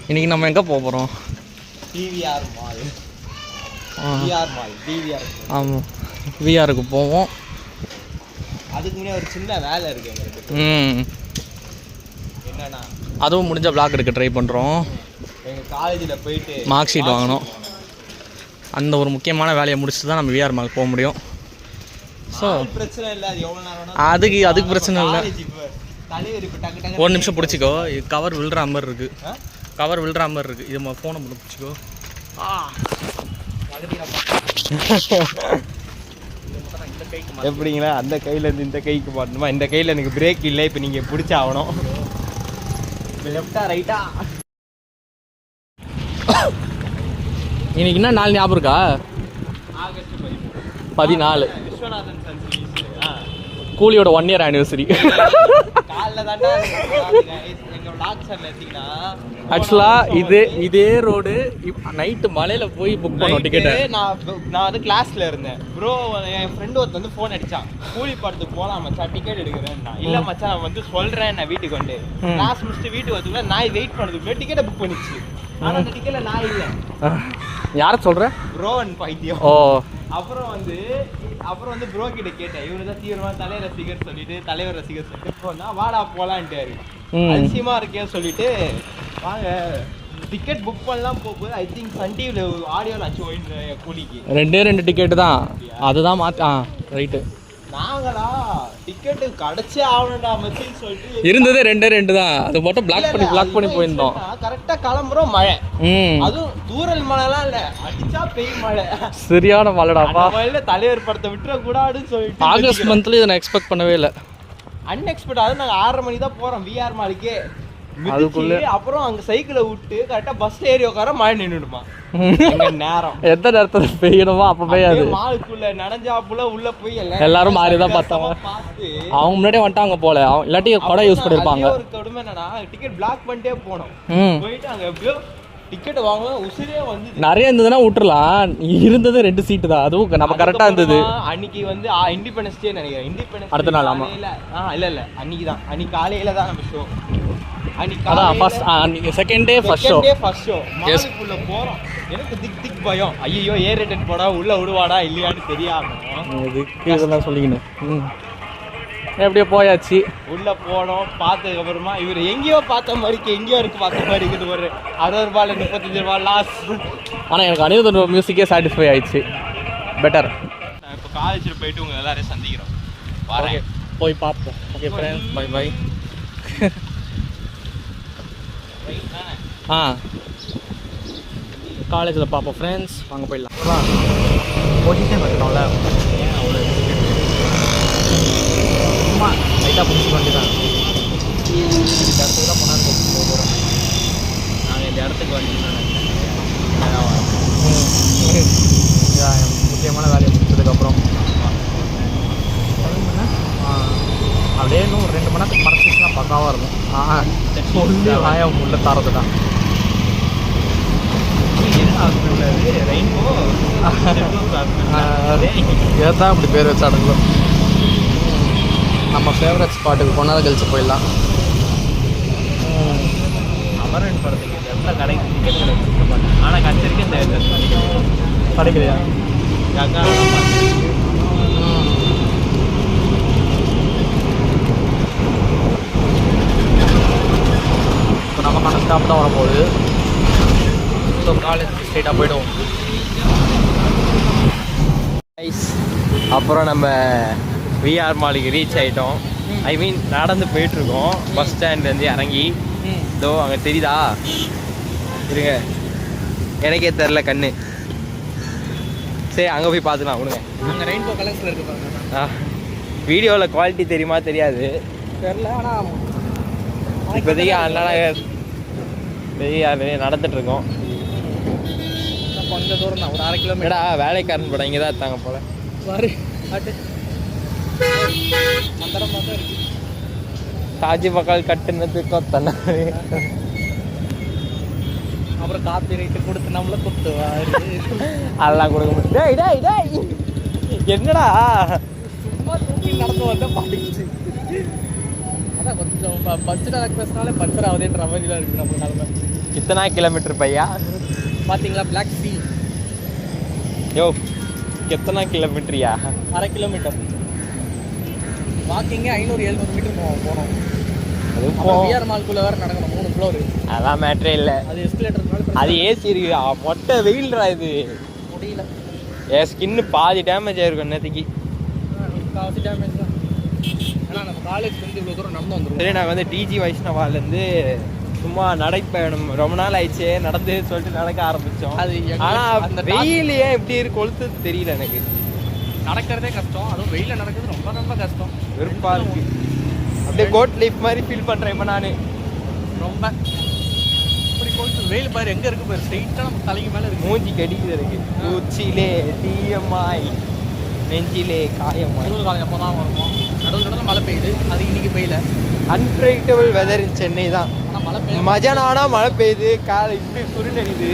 இன்னைக்கு நம்ம எங்கே போக போகிறோம்? ஆமாம், விஆருக்கு போவோம். அதுக்கு முன்னாடி ஒரு சின்ன வேலை இருக்கு எங்களுக்கு. என்னன்னா அதுவும் முடிஞ்ச பிளாக் எடுக்க ட்ரை பண்ணுறோம். எங்கள் காலேஜில் போயிட்டு மார்க் ஷீட் வாங்கணும். அந்த ஒரு முக்கியமான வேலையை முடிச்சுட்டு தான் நம்ம விஆர் மால் போக முடியும். ஸோ பிரச்சனை இல்லை, அது எவ்வளோ நேரம் அதுக்கு பிரச்சனை இல்லை. தலைவர் இப்போ டக்கு டக்கு ஒரு நிமிஷம் பிடிச்சிக்கோ. கவர் விழுற மாதிரி இருக்குது. கவர் விழுற மாதிரி இருக்குது. இது ஃபோனை மட்டும் பிடிச்சிக்கோ. எப்படிங்களா? அந்த கையிலேருந்து இந்த கைக்கு மாட்டணுமா? இந்த கையில் எனக்கு பிரேக் இல்லை. இப்போ நீங்கள் பிடிச்சாகணும். இப்போ லெஃப்டா ரைட்டா? இன்னைக்கு என்ன நாள் ஞாபகம் இருக்கா? ஆகஸ்ட் 14 விஸ்வநாதன் சன்ஸ் கூலியோட 1 year anniversary. காலைல தாண்டா எங்கள் vlog சேனல் எடுத்தீங்கன்னா ஆக்சுவலாக இதே ரோடு நைட்டு மலையில் போய் புக் பண்ணோம் டிக்கெட்டு. நான் வந்து கிளாஸில் இருந்தேன். ப்ரோ என் ஃப்ரெண்டு ஒருத்தர் வந்து ஃபோன் அடித்தான். கூலி படத்துக்கு போகலாம் மச்சான், டிக்கெட் எடுக்கிறேன்னா. இல்லை மச்சான் நான் வந்து சொல்கிறேன், நான் வீட்டுக்கு வந்து கிளாஸ் முடிச்சுட்டு வீட்டுக்கு வரதுக்குள்ள நான் வெயிட் பண்ணதுக்குள்ளே டிக்கெட்டை புக் பண்ணிச்சு. ஆனால் அந்த டிக்கெட்டில் நான் இல்லை. யாரை சொல்கிறேன்? ப்ரோவன் பைத்தியம். ஓ, அப்புறம் வந்து ப்ரோ கிட்ட கேட்டேன். இவரு தான் தீவிரமா தலைவர் ரசிகர் சொல்லிட்டு போனா வாடா போலான்ட்டாரு. அதிசயமா இருக்கேன்னு சொல்லிட்டு வாங்க டிக்கெட் புக் பண்ணலாம் போகுது. ஐ திங்க் சன் டிவில ஆடியோல அச்சு ஓடின கூலிக்கு 2 டிக்கெட்டு தான். அதுதான் ரைட்டு. நாங்களா டிக்கெட்டு கிடைச்சே ஆகணும்டா மச்சின்னு சொல்லிட்டு இருந்ததே 2 தான். அது மட்டும் பிளாக் பண்ணி போயிருந்தோம். கரெக்டா கிளம்புறோம் மழை. அதுவும் தூரல் மழைலாம் இல்ல, அடிச்சா பெய் மழை. சரியான மழைடாப்பா. மழையில தலைவர் படத்தை விட்டுற கூடாதுன்னு சொல்லிட்டு ஆகஸ்ட் மந்த்ல இதை நான் எக்ஸ்பெக்ட் பண்ணவே இல்லை. அன்எக்ஸ்பெக்ட். அது நாங்கள் 6:30 மணி தான் போறோம் விஆர் மாலுக்கே. அதுக்குள்ள அப்புறம் அங்க சைக்கிளை விட்டு கரெக்டா பஸ்ல ஏறி உட்கார மழை நின்றுடுமா. நேரம் எந்த நேரத்துல பெய்யணுமோ அப்ப பெய்யாது. மாலுக்குள்ள நனைஞ்சாப்புல உள்ள போய் எல்லாரும் மாறிதான் பார்த்தாங்க. அவங்க முன்னாடியே வந்துட்டாங்க போல, இல்லாட்டி கொடை யூஸ் பண்ணிருப்பாங்க. ஒரு கொடுமை என்னன்னா டிக்கெட் பிளாக் பண்ணிட்டே போனோம். போயிட்டு அங்க எப்படியோ டிக்கெட் வாங்க உசிரே வந்து நிறைய இருந்ததுன்னா விட்டுறலாம். இருந்தது 2 சீட்டு தான். அதுவும் நம்ம கரெக்டா இருந்தது. அன்னைக்கு வந்து இண்டிபெண்டன்ஸ் டே நினைக்கிறேன். இண்டிபெண்டன்ஸ் அடுத்த நாள். ஆமா இல்ல அன்னைக்கு தான். அன்னைக்கு காலையில தான் நம்ம show. Second day first show மாலுக்குள்ள போறோம். எனக்கு திக் பயம். ஐயோ ஏர் ரேட்டட் போடா உள்ள விடுவாடா இல்லையான்னு தெரியாம இதுக்கு இதெல்லாம் சொல்லிக்கணும். எப்படியோ போயாச்சு. உள்ள போனோம். பார்த்ததுக்கு அப்புறமா இவர் எங்கேயோ பார்த்த மாதிரி எங்கேயோ இருக்கு பார்த்த மாதிரி இருக்குது. ஒரு 60 ரூபாய் 35 ரூபாய் லாஸ். ஆனால் எனக்கு அனிருத் மியூசிக்கே சாட்டிஸ்ஃபை ஆயிடுச்சு. பெட்டர். நான் இப்போ காலேஜில் போயிட்டு உங்க எல்லாரையும் சந்திக்கிறோம். வரேன், போய் பார்ப்போம். Okay friends, bye bye. காலேஜில் பார்ப்போம் ஃப்ரெண்ட்ஸ். வாங்க போயிடலாம். போட்டிகிட்டே வந்துட்டோம்ல, ஏன் அவ்வளோ சும்மா லைட்டாக பிடிச்சி வந்துட்டாங்க. இந்த இடத்துக்கு தான் போனால் போகிறோம். நாங்கள் இந்த இடத்துக்கு வந்துட்டோம். முக்கியமான வேலையை முடிச்சதுக்கப்புறம் அப்படியே இன்னும் 2 மணி நேரத்துக்கு மறைச்சிச்சுன்னா பக்காவாக இருக்கும். உள்ள தரது தான் ஏதான் அப்படி பேர் வச்சாடுங்களோ. நம்ம ஃபேவரட் ஸ்பாட்டுக்கு கொண்டாட கழிச்சு போயிடலாம். அமரன் படத்துக்கு இந்த இடத்துல கடைக்கு டிக்கெட் கிடைக்கும். ஆனால் கடைசிருக்கு இந்த கிடைக்கலையா? இப்போ நமக்கான ஸ்டாப் தான் வரப்போகுது. ஸோ காலேஜ் ஸ்ட்ரெயிட்டாக போய்டுவோம். அப்புறம் நம்ம விஆர் மாலுக்கு ரீச் ஆகிட்டோம். ஐ மீன் நடந்து போயிட்டுருக்கோம். பஸ் ஸ்டாண்ட்லேருந்து இறங்கி இதோ அங்கே தெரியுதா இருங்க, எனக்கே தெரில கண்ணு. சரி அங்கே போய் பார்த்துக்கலாம். விடுங்க, அங்கே ரெயின்போ கலர்ஸில் இருக்குது. வீடியோவில் குவாலிட்டி தெரியுமா தெரியாது தெரில. ஆனால் இப்போதைக்கு அதனால் பெரிய நடந்துட்டுருக்கோம். கொஞ்சம் தூரம் தான், ஒரு 1/2 கிலோமீட்டரா. வேலைக்காரன் படம் இங்கே தான் இருக்காங்க போல. சாரி அந்த தான் இருக்கு. தாஜ்மஹால் கட்டுனதுக்கோ தன்ன அப்புறம் காப்பி ரைட்டு கொடுத்து நம்மள குத்துவாரு. அதெல்லாம் கொடுக்க முடியும். என்னடா சும்மா தூக்கி நடந்து வந்தால் பாடிச்சு. அதான் கொஞ்சம் பட்ஜெட் ரெக்வஸ்ட்னாலே பஞ்சர் ஆகுதுன்ற மாதிரி தான் இருக்குது நம்ம நிலமை. கித்தனா கிலோமீட்டர் பையா? பார்த்தீங்களா பிளாக் சி யோ கித்தனா கிலோமீட்டரியா? 1/2 கிலோமீட்டர் வாக்கிங்கே 500-700 மீட்டர் போனோம். அது விஆர் மால்குள்ளே வேறு நடக்கணும் 3 ஃப்ளோர். அதெல்லாம் மேட்ரே இல்லை. அது எஸ்கலேட்டர் அது ஏசி இருக்கு. மொட்டை வெயில்ரா இது. முடியல. என் ஸ்கின்னு பாதி டேமேஜ் ஆயிருக்கும் நேற்றுக்கு. காசு டேமேஜ் தான். ஏன்னா நம்ம காலேஜ்லேருந்து இவ்வளோ தூரம் நடந்து வந்துடும். சரி நாங்கள் வந்து டிஜி வைஷ்ணவாலேருந்து சும்மா நடைப்பயணம் ரொம்ப நாள் ஆயிடுச்சு நடந்து சொல்லிட்டு நடக்க ஆரம்பித்தோம். அது ஆனால் அந்த வெயில் ஏன் இப்படி இருக்கு கொளுத்து தெரியல எனக்கு. நடக்கிறதே கஷ்டம், அதுவும் வெயிலில் நடக்கிறது ரொம்ப ரொம்ப கஷ்டம். வெறுப்பாக இருக்கு. அப்படியே கோட் லைஃப் மாதிரி ஃபீல் பண்ணுறேன் இப்போ நான். ரொம்ப இப்படி கொளுத்து வெயில் பாரு எங்கே இருக்கு பாரு, ஸ்ட்ரெயிட்டாக நம்ம தலைக்கு மேலே இருக்கு. மூஞ்சி கடிக்குது எனக்கு. பூச்சிலே தீயமாய் நெஞ்சிலே காயமாய். குளிர் காலம் எப்போ தான் வருவோம். நடுவில் மழை பெய்யுது, அது இன்னைக்கு பெய்யல. அன்பிரடிக்டபிள் வெதர் இன் சென்னை தான். ஆனால் மழை பெய்ய மஜானம் ஆனால் மழை பெய்யுது, காலை இப்படி சுருநடிது.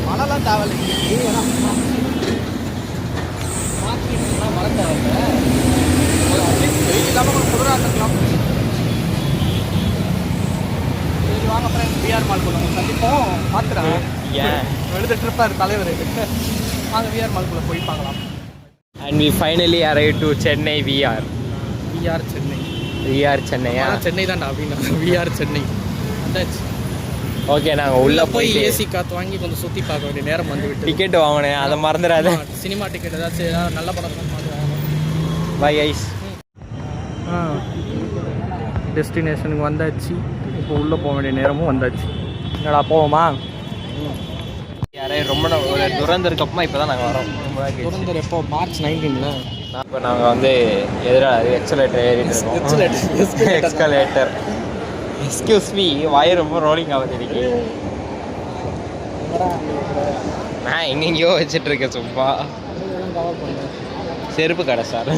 மழைலாம் தேவையில்லை. மழை தேவையில்லை. வெயில் இல்லாமல் ஒரு குளிராக இருக்கலாம். சரி வாங்க ஃப்ரெண்ட், விஆர் மால் குள்ள சந்திப்போம். மாத்துறேன் ஏன் எழுதிட்டு இருப்பார் தலைவர். வாங்க விஆர் மால்குள்ளே போய் பார்க்கலாம். And we finally arrived to Chennai VR. V R Chennai. VR சென்னையா? சென்னை தான்டா அப்படின்னு. விஆர் சென்னை வந்தாச்சு. ஓகே நாங்கள் உள்ளே போய் போய் ஏசி காற்று வாங்கி கொஞ்சம் சுற்றி பார்க்க வேண்டிய நேரம் வந்து விட்டு. டிக்கெட் வாங்கினேன், அதை மறந்துடாத. சினிமா டிக்கெட் ஏதாச்சும் நல்ல படம் வாங்கணும். By ice. டெஸ்டினேஷனுக்கு வந்தாச்சு. இப்போ உள்ளே போக வேண்டிய நேரமும் வந்தாச்சு. என்னடா போவோமா? யாரே ரொம்ப ஒரு துறந்திருக்கப்பமா இப்போ தான் நாங்கள் வரோம். துறந்தர் எப்போ? மார்ச் 19ல. இப்போ நாங்கள் வந்து எதிராக எக்ஸலேட்டர் ஏறிட்டு இருக்கோம். எக்ஸ்கலேட்டர். எக்ஸ்கியூஸ் மீ, வாய் ரொம்ப ரோலிங் ஆகுது இன்னைக்கு. நான் எங்கெங்கேயோ வச்சுட்டு இருக்கேன் சும்மா. செருப்பு கடை சார்.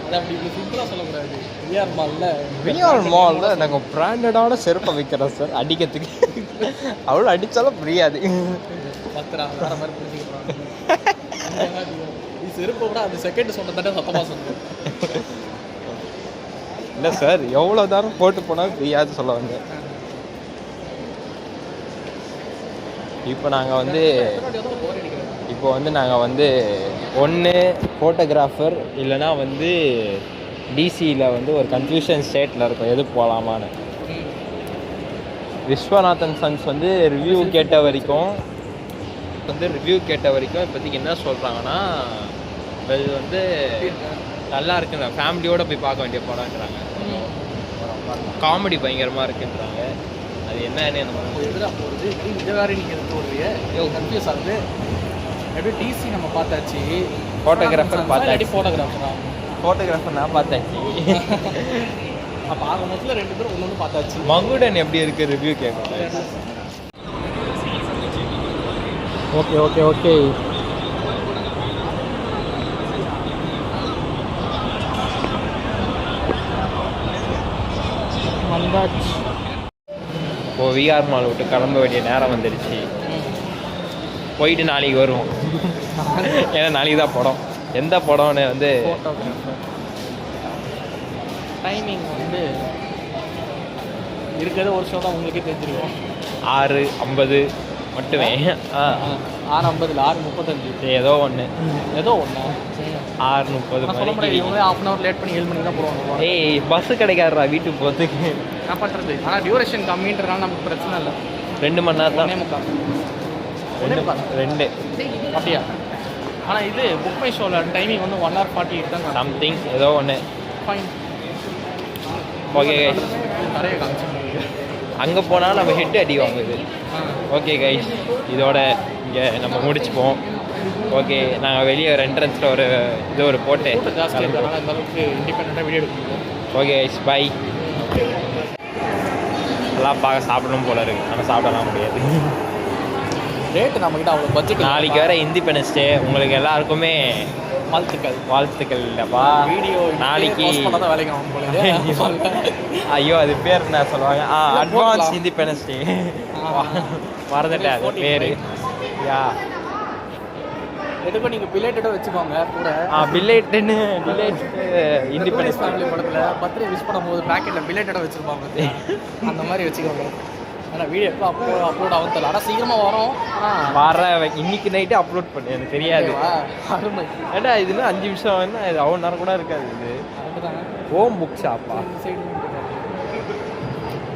அதை அப்படி இப்படி சிம்பிளாக சொல்லக்கூடாது. விஆர் மாலில் விஆர் மாலில் நாங்கள் பிராண்டடான செருப்பை வைக்கிறோம் சார் அடிக்கிறதுக்கு. அவ்வளோ அடித்தாலும் புரியாது. பத்துரா வேறு மாதிரி புரிஞ்சுக்கிறாங்க. நீ செருப்பை விட அந்த செகண்ட் சொன்னதானே சத்தமாக சொன்னேன். இல்லை சார், எவ்வளோ தூரம் போட்டு போனால் புரியாது சொல்ல வந்தேன். இப்போ நாங்கள் வந்து ஒன்று ஃபோட்டோகிராஃபர் இல்லைனா வந்து டிசியில் வந்து ஒரு கன்ஃபியூஷன் ஸ்டேட்டில் இருக்கும் எது போகலாமான்னு. விஸ்வநாதன் சன்ஸ் வந்து ரிவ்யூ கேட்ட வரைக்கும் இப்போதைக்கு என்ன சொல்கிறாங்கன்னா, இது வந்து நல்லா இருக்குங்க, ஃபேமிலியோடு போய் பார்க்க வேண்டிய படம்ன்றாங்க. காமெடி பயங்கரமாக இருக்குன்றாங்க. அது என்னன்னு இதை வேறு நீங்கள் எடுத்து வருவீங்க கன்ஃபியூஸ் ஆகுது. எப்படி டிசி நம்ம பார்த்தாச்சு, ஃபோட்டோகிராஃபர் நான் பார்த்தாச்சு. அப்போ ஆக மொத்தத்தில் 2 பேரும் ஒன்று பார்த்தாச்சு. மங்குடன் எப்படி இருக்குது ரிவ்யூ கேட்கணும். ஓகே வந்தாச்சு. இப்போ விஆர் மால் விட்டு கிளம்ப வேண்டிய நேரம் வந்துடுச்சு. போயிட்டு நாளைக்கு வருவோம். ஏன்னா நாளைக்கு தான் படம். எந்த படம்னு வந்து டைமிங் வந்து இருக்கிறது ஒரு ஷோ தான் உங்களுக்கே தெரிஞ்சிருக்கும். 6:50 மட்டுமே. 6:50 6:35 ஏதோ ஒன்று 6:30 சொல்ல முடியாது. இவங்களே ½ லேட் பண்ணி 7 மணிக்கு தான் போடுவாங்க. ஏய் பஸ்ஸு கிடைக்காதுடா வீட்டுக்கு போகிறதுக்கு. என்ன பண்ணுறது? ஆனால் டியூரேஷன் கம்மின்றனால நமக்கு பிரச்சனை இல்லை. 2 மணி நேரம் தான். 2 அப்படியா? ஆனால் இது புக் மை ஷோவில் டைமிங் வந்து 1:48 தான் சம்திங் ஏதோ ஒன்று. ஃபைன். ஓகே கைஸ், நிறைய காமிச்சு அங்கே போனால் நம்ம ஹெட் அடி வாங்குது. ஓகே கைஸ், இதோட இங்கே நம்ம முடிச்சுப்போம். ஓகே, நாங்கள் வெளியே ஒரு என்ட்ரன்ஸில் ஒரு போட்டு ஜாஸ்தி இருக்கிறதுனால அந்த அளவுக்கு இண்டிபெண்ட்டாக வீடியோ எடுக்கணும். Okay guys, bye. எல்லாம் பார்க்க சாப்பிடணும் போல இருக்குது, ஆனால் சாப்பிடலாம் முடியாது. ரேட்டு நம்மக்கிட்ட அவ்வளோ பட்ஜெட். நாளைக்கு வேறு இண்டிபெண்டன்ஸ் டே. உங்களுக்கு எல்லாருக்குமே வாழ்த்துக்கள் இல்லைப்பா. வீடியோ நாளைக்கு வேலைக்கு ஆகும் போல. ஐயோ அது பேர் என்ன சொல்லுவாங்க? Advance independence day. மறந்துட்டேன் அது பேர். யா எதுக்கும் நீங்கள் பிலேட்டடாக வச்சுக்கோங்க கூட. பில்லேட்டுன்னு இண்டிபெண்டன்ஸ் இண்டிபெண்டன்ஸ் ஃபேமிலி படத்தில் பர்த்டே விஷ் பண்ணும்போது பேக்கெட்டில் பிலேட்டடாக வச்சுருப்பாங்க. அந்த மாதிரி வச்சுக்கோங்க. ஆனால் வீடியோ எப்போ அப்லோட் ஆகும் தெரியல. ஆனால் சீக்கிரமாக வரும். வர இன்னைக்கு நைட்டு அப்லோட் பண்ணு, எனக்கு தெரியாது. அருமை. ஏடா இதுன்னு 5 நிமிஷம் வேணா, இது அவ்வளோ நேரம் கூட இருக்காது. இது அதுதான் ஹோம் புக் ஷாப்பா? இந்த சைடு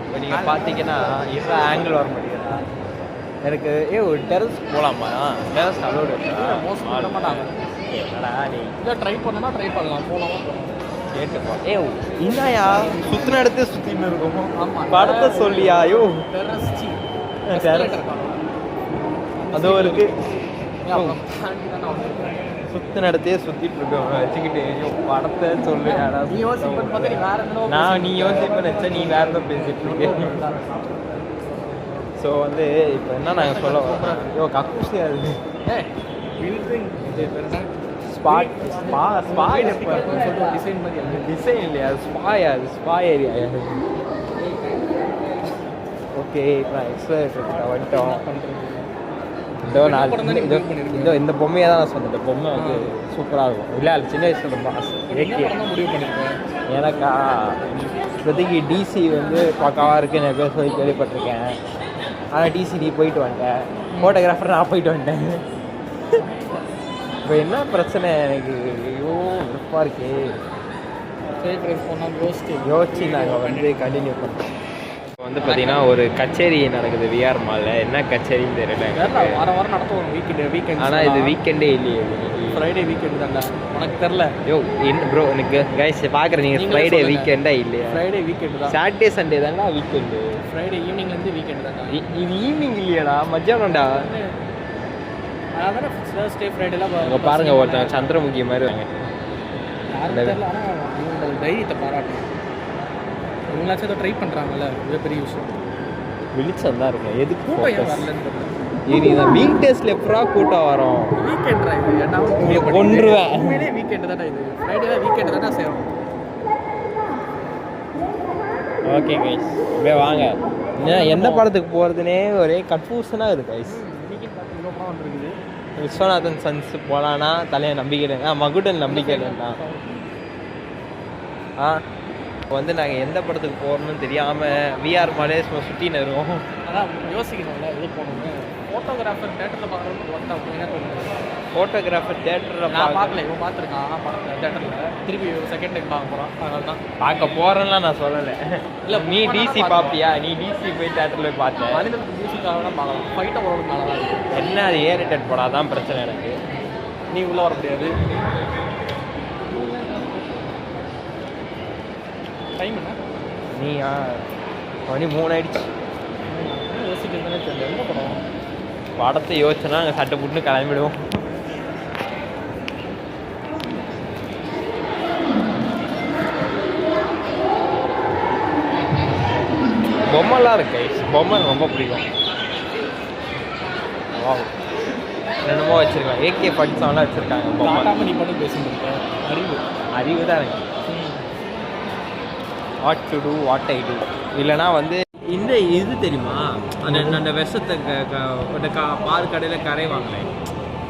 இப்போ நீங்கள் பார்த்தீங்கன்னா இவ்வளோ ஆங்கிள் வர மாட்டேங்கிறா எனக்கு. ஒரு டெரஸ் போகலாமா? டெரஸ் அலோடு மோஸ்ட் பண்ண மாட்டாங்க. என்னடா நீ இல்லை ட்ரை பண்ணனா ட்ரை பண்ணலாம். போகலாம் கேட்டுப்பா. என்னையா சுற்றின இடத்தே சுற்றின்னு இருக்கும். ஆமாம். படத்தை சொல்லியா? டெரஸ் அதோ இருக்கு. அப்புறம் தாண்டி தானே வந்துருக்கேன். சுற்றின இடத்தையே சுற்றிட்டு இருக்கோம் வச்சுக்கிட்டு. படத்தை சொல்லு. நீ யோசிப்பேன்னு பார்த்தா நீ வேற எதுனா நீ யோசிப்பேன்னு வச்சா நீ வேற ஏதோ பேசிட்டு இருக்கேன். ஸோ வந்து இப்போ என்ன நாங்கள் சொல்ல வரோம், கக்கூசியா இருக்கு. டிசைன் மாதிரி டிசைன் இல்லையா, அது ஸ்பாயா, அது ஸ்பா ஏரியா. ஓகே, இப்போ நான் எக்ஸ்பிளைன் வந்துட்டோம். இதோ இந்த பொம்மையை தான் நான் சொன்னேன். இந்த பொம்மை வந்து சூப்பராக இருக்கும். இல்லை அது சின்ன வயசுல ரொம்ப ஆசை. முடிவு பண்ணியிருக்கேன். எனக்கா இப்போதைக்கு டிசி வந்து பக்காவாக இருக்குன்னு நிறைய பேர் சொல்லி கேள்விப்பட்டிருக்கேன். ஆனால் டிசி நீ போயிட்டு வந்துட்டேன், ஃபோட்டோகிராஃபர் நான் போயிட்டு வந்துட்டேன். இப்போ என்ன பிரச்சனை எனக்கு? ஐயோ விருப்பமாக இருக்கு. யோசிச்சு நாங்கள் வந்து கண்டினியூ பண்ணுறோம். இப்போ வந்து பார்த்தீங்கன்னா ஒரு கச்சேரி நடக்குது விஆர் மாலில். என்ன கச்சேரின்னு தெரியல. வாரம் வாரம் நடத்துவோம் வீக்கெண்ட். ஆனால் இது வீக்கெண்டே இல்லையே. ஃப்ரைடே வீக்கெண்டு தான்டா. உனக்கு தெரில. ப்ரோ எனக்கு கைஸ் பார்க்குறேன், நீங்கள் ஃப்ரைடே வீக்கெண்டா இல்லையா? ஃப்ரைடே வீக்கெண்டு தான். சாட்டர்டே சண்டே தானே வீக்கெண்டு. ஃப்ரைடே ஈவினிங்லேருந்து வீக்கெண்டு தான்டா. இது ஈவினிங் இல்லையாடா, மத்தியானம்டா. அதான் தேர்ஸ்டே ஃப்ரைடேலாம் அங்கே பாருங்க, ஒருத்தன் சந்திரமுகி மாதிரி வாங்க. யாரும் தெரியல. ஆனால் இவங்க தைரியத்தை பாராட்டணும். இவங்களாச்சும் ஏதோ ட்ரை பண்ணுறாங்கல்ல, மிகப்பெரிய விஷயம். வெளிச்சம் தான் இருக்கும். எதுக்கு கூட்டம் ஏன் வரலன்னு தெரியல. இதுதான் வீக் டேஸ்ல எப்படா கூட்டம் வரும்? வீக்கெண்ட்ரா இது. ஏன்னா கொன்றுவேன். உண்மையிலே வீக்கெண்டு தானே இது. ஃப்ரைடே தான் வீக்கெண்டு தானே சேரும். ஓகே கைஸ், அப்படியே வாங்க. எந்த படத்துக்கு போகிறதுனே ஒரே கன்ஃபியூஷனாக இருக்குது கைஸ். வீக்கெண்ட் பார்த்து இவ்வளோ படம் வந்துருக்குது. விஸ்வநாதன் சன்ஸ் போகலான்னா தலையை நம்பிக்கை இல்லை. மகுடன் நம்பிக்கை இல்லைண்ணா. இப்போ வந்து நாங்கள் எந்த படத்துக்கு போகிறோம்னு தெரியாமல் விஆர் மாலே சுற்றின்னு இருக்கோம். அதான் யோசிக்கணும்ல எது போகணும்னு. ஃபோட்டோகிராஃபர் தேட்டரில் பார்க்குறதுக்கு ஒர்க் ஆகும். என்ன தோணுது? ஃபோட்டோகிராஃபர் தேட்டரில் நான் பார்க்கல, இவன் பார்த்துருக்கான் படத்தில் தேட்டரில். திருப்பி செகண்ட் டைம் பார்க்க போகிறான். அதனால தான் பார்க்க போகிறேன்லாம் நான் சொல்லலை. இல்லை நீ டிசி பார்ப்பியா? நீ டிசி போய் தேட்டரில் போய் பார்த்தேன். மனிதனுக்கு மியூசிக்காக தான் பார்க்கலாம். ஃபைட்டை ஓரளவுக்கு நல்லா தான் இருக்குது. என்ன அது ஏரிட்டட் போடாதான் தான் பிரச்சனை எனக்கு. நீ உள்ளே வர முடியாது. டைம் என்ன? நீயா மணி 3 ஆயிடுச்சு. யோசிக்கிறதுனே தெரியல. எந்த படம்? படத்தை யோசிச்சோன்னா நாங்கள் சட்டை போட்டுன்னு கிளம்பிடுவோம். பொம்மைலாம் இருக்கு. பொம்மை ரொம்ப பிடிக்கும். என்னமோ வச்சுருக்காங்க. AK-47 வச்சுருக்காங்க. பொம்மை நீ பண்ணி பேசிட்டு இருக்கேன். அறிவு தான் எனக்கு. What to do, what I do. இல்லைனா வந்து இந்த இது தெரியுமா, அந்த விஷத்தை பால் கடையில் கரை வாங்கினேன்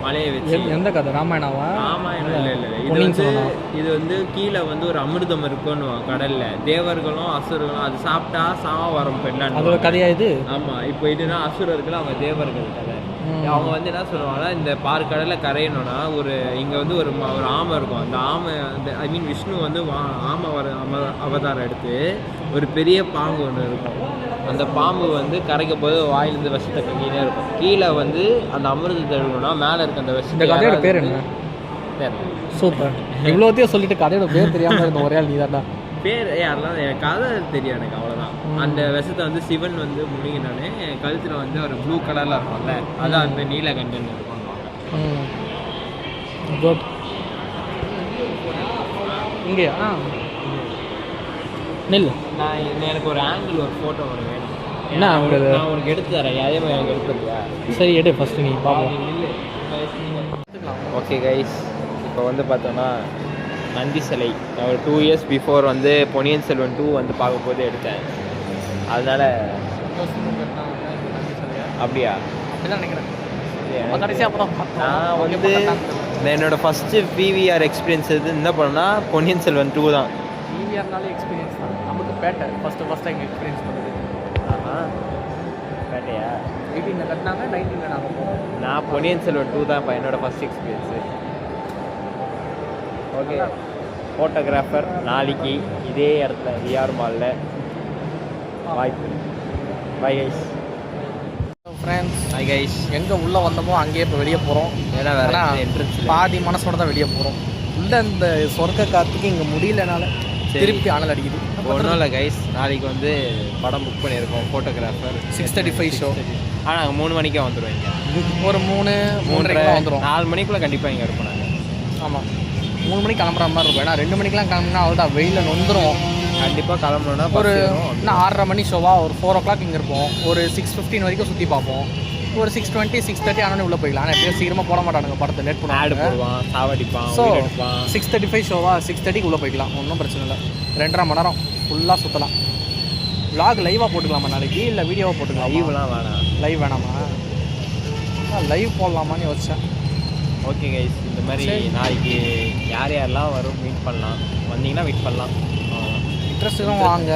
மலையை வச்சு. எந்த கதை? ராமாயணாவா? ராமாயணம் இல்லை இல்லை இல்லை. இது வந்து கீழே வந்து ஒரு அமிர்தம் இருக்குன்னு கடல்ல. தேவர்களும் அசுரர்களும் அது சாப்பிட்டா சாவ வரும் பெண்ணான். அது ஒரு கதையா இது? ஆமாம். இப்போ இதுனா அசுரர்கள், அவங்க தேவர்கள் கதை. அவங்க வந்து என்ன சொல்லுவாங்கன்னா, இந்த பாற்கடலில் கரையணும்னா இங்கே வந்து ஒரு ஆமை இருக்கும். அந்த ஆமை விஷ்ணு வந்து ஆமை அவதாரம் எடுத்து ஒரு பெரிய பாம்பு ஒன்று இருக்கும். அந்த பாம்பு வந்து கரைக்க போது வாயிலிருந்து விஷத்தை கங்கினே இருக்கும். கீழே வந்து அந்த அமிர்தத்தை எடுக்கணும்னா மேலே இருக்க அந்த விஷம். இந்த கதையோட பேர் என்ன? சூப்பர். இவ்வளோத்தையும் சொல்லிட்டு கதையோட பேர் தெரியாமல் இருந்த ஒரே ஆள் நீ தான்டா. பேர் யாரெல்லாம் எனக்கு கதை தெரியும். எனக்கு அவ்வளோதான். அந்த விஷத்தை வந்து சிவன் வந்து முழுங்கினானே கழுத்தில் வந்து ஒரு ப்ளூ கலரில் இருக்கும்ல, அதான் அந்த நீலகண்டன் இருக்கும்பாங்க. இங்கேயா? நெல். எனக்கு ஒரு ஆங்கிள், ஒரு ஃபோட்டோ ஒன்று வேணும். என்ன உங்களுக்கு? நான் உனக்கு எடுத்து தரேன். அதே மாதிரி எனக்கு எடுத்துருக்கியா? சரி எடு ஃபஸ்ட்டு நீ பார்ப்போம். ஓகே கைஸ், இப்போ வந்து பார்த்தோன்னா நந்தி சிலை நான் ஒரு 2 years பிஃபோர் வந்து பொன்னியின் செல்வன் 2 வந்து பார்க்கும்போது எடுத்தேன். அதனால் அப்படியா அப்படிதான் நினைக்கிறேன். கடைசியாக அப்போ தான் நான் வந்து என்னோட ஃபஸ்ட்டு பிவிஆர் எக்ஸ்பீரியன்ஸ் எது என்ன பண்ணேன்னா பொன்னியின் செல்வன் 2 தான். பிவிஆர்னாலே எக்ஸ்பீரியன்ஸ் தான். நமக்கு பேட்டை ஃபஸ்ட்டு எங்கள் எக்ஸ்பீரியன்ஸ் பண்ணுது. பேட்டையா 18 கட்டினாங்க, 19 நாங்கள் போவோம். நான் பொன்னியின் செல்வன் 2 தான் இப்போ என்னோட ஃபஸ்ட் எக்ஸ்பீரியன்ஸு. ஓகே, ஃபோட்டோகிராஃபர் நாளைக்கு இதே இடத்துல விஆர் மாலில் வாய்ப்பு. Bye guys. Friends, bye guys. எங்கே உள்ளே வந்தோமோ அங்கேயே இப்போ வெளியே போகிறோம். ஏன்னா வேறு என்ட்ரன்ஸ் பாதி மனசோட தான் வெளியே போகிறோம். உள்ள இந்த சொர்க்க காத்துக்கு இங்கே முடியலனால திருப்பி அனல் அடிக்குது. ஒன்றும் இல்லை கைஸ், நாளைக்கு வந்து படம் புக் பண்ணியிருக்கோம். Photographer 6:35 show. ஆனால் நாங்கள் 3 மணிக்கே வந்துடுவோம். இங்கே ஒரு 3:30 வந்துடும். 4 மணிக்குள்ளே கண்டிப்பாக இங்கே இருப்போம் நாங்கள். ஆமாம், 3 மணிக்கு கிளம்புற மாதிரி இருக்கும். ஏன்னா 2 மணிக்கெலாம் கிளம்புனா அவ்வளோதான், வெயிலில் நொந்துரும். கண்டிப்பாக கிளம்பணுன்னா ஒரு இன்னும் 6:30 மணி ஷோவா, ஒரு 4 o'clock இங்கே இருப்போம். ஒரு 6:15 வரைக்கும் சுற்றி பார்ப்போம். ஒரு 6:20 6:30 ஆனால் உள்ளே போய்க்கலாம். ஆனால் எப்படியும் சீக்கிரமாக போட மாட்டானுங்க படத்தை, லேட் ஆடு பண்ணுவாங்க. போடுவான், சாவடிப்பான். ஸோ 6:35 ஷோவா, 6:30 உள்ளே போய்க்கலாம். ஒன்றும் பிரச்சனை இல்லை. 2.5 மணி நேரம் ஃபுல்லாக சுற்றலாம். விளாக் லைவாக போட்டுக்கலாமா நாளைக்கு, இல்லை வீடியோவாக போட்டுக்கலாம்? லைவ்லாம் வேணாம். லைவ் வேணாமா? லைவ் போடலாமான்னு யோசிச்சேன். ஓகே கைஸ், இந்த மாதிரி நாளைக்கு யார் யாரெல்லாம் வரும் மீட் பண்ணலாம். வந்தீங்கன்னா மீட் பண்ணலாம். இன்ட்ரெஸ்ட்டும் வாங்க.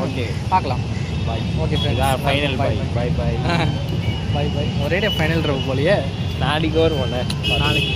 ஓகே, பார்க்கலாம். Bye. Okay friends, final bye. Bye bye. Bye bye. ஒரே ஃபைனல் போலியே நாளைக்கு ஒரு ஒன்று நாளைக்கு